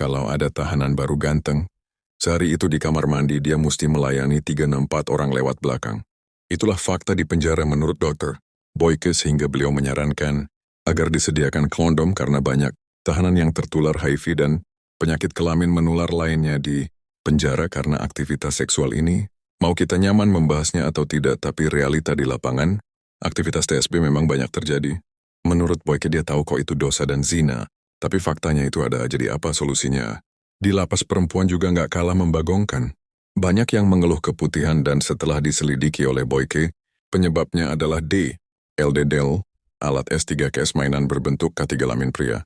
Kalau ada tahanan baru ganteng, sehari itu di kamar mandi dia mesti melayani 3-4 orang lewat belakang. Itulah fakta di penjara menurut dokter Boyke, sehingga beliau menyarankan agar disediakan kondom karena banyak tahanan yang tertular HIV dan penyakit kelamin menular lainnya di penjara karena aktivitas seksual ini. Mau kita nyaman membahasnya atau tidak, tapi realita di lapangan, aktivitas TSB memang banyak terjadi. Menurut Boyke dia tahu kok itu dosa dan zina, tapi faktanya itu ada. Jadi apa solusinya? Di lapas perempuan juga nggak kalah membagongkan. Banyak yang mengeluh keputihan dan setelah diselidiki oleh Boyke, penyebabnya adalah D, LDDL, alat S3KS mainan berbentuk ketiga-lamin pria,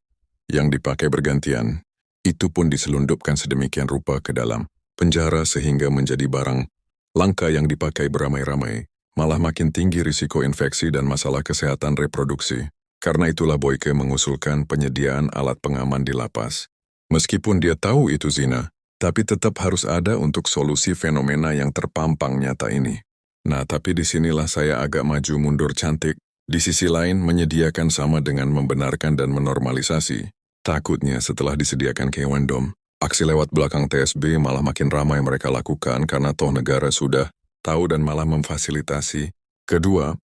yang dipakai bergantian. Itu pun diselundupkan sedemikian rupa ke dalam penjara sehingga menjadi barang langka yang dipakai beramai-ramai, malah makin tinggi risiko infeksi dan masalah kesehatan reproduksi. Karena itulah Boyke mengusulkan penyediaan alat pengaman di lapas. Meskipun dia tahu itu zina, tapi tetap harus ada untuk solusi fenomena yang terpampang nyata ini. Nah, tapi disinilah saya agak maju mundur cantik. Di sisi lain, menyediakan sama dengan membenarkan dan menormalisasi. Takutnya setelah disediakan kewendom, aksi lewat belakang TSB malah makin ramai mereka lakukan karena toh negara sudah tahu dan malah memfasilitasi. Kedua,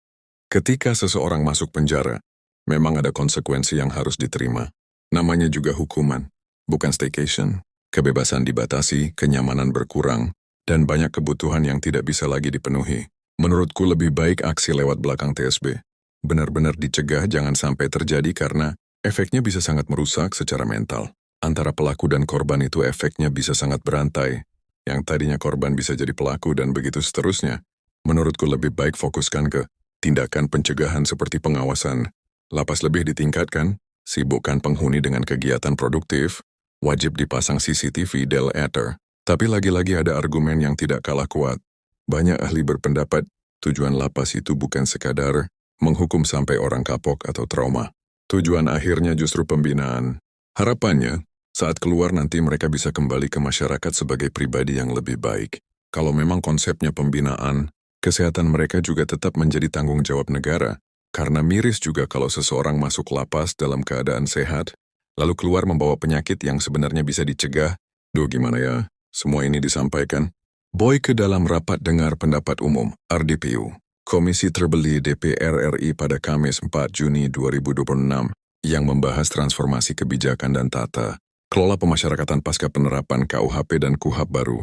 ketika seseorang masuk penjara, memang ada konsekuensi yang harus diterima. Namanya juga hukuman, bukan staycation. Kebebasan dibatasi, kenyamanan berkurang, dan banyak kebutuhan yang tidak bisa lagi dipenuhi. Menurutku lebih baik aksi lewat belakang TSB benar-benar dicegah, jangan sampai terjadi karena efeknya bisa sangat merusak secara mental. Antara pelaku dan korban itu efeknya bisa sangat berantai. Yang tadinya korban bisa jadi pelaku dan begitu seterusnya. Menurutku lebih baik fokuskan ke tindakan pencegahan seperti pengawasan. Lapas lebih ditingkatkan, sibukkan penghuni dengan kegiatan produktif, wajib dipasang CCTV del ether. Tapi lagi-lagi ada argumen yang tidak kalah kuat. Banyak ahli berpendapat, tujuan lapas itu bukan sekadar menghukum sampai orang kapok atau trauma. Tujuan akhirnya justru pembinaan. Harapannya, saat keluar nanti mereka bisa kembali ke masyarakat sebagai pribadi yang lebih baik. Kalau memang konsepnya pembinaan, kesehatan mereka juga tetap menjadi tanggung jawab negara. Karena miris juga kalau seseorang masuk lapas dalam keadaan sehat, lalu keluar membawa penyakit yang sebenarnya bisa dicegah. Duh, gimana ya? Semua ini disampaikan Boyke dalam rapat dengar pendapat umum, RDPU. Komisi Terbeli DPR RI pada Kamis 4 Juni 2026 yang membahas transformasi kebijakan dan tata kelola pemasyarakatan pasca penerapan KUHP dan KUHAP baru.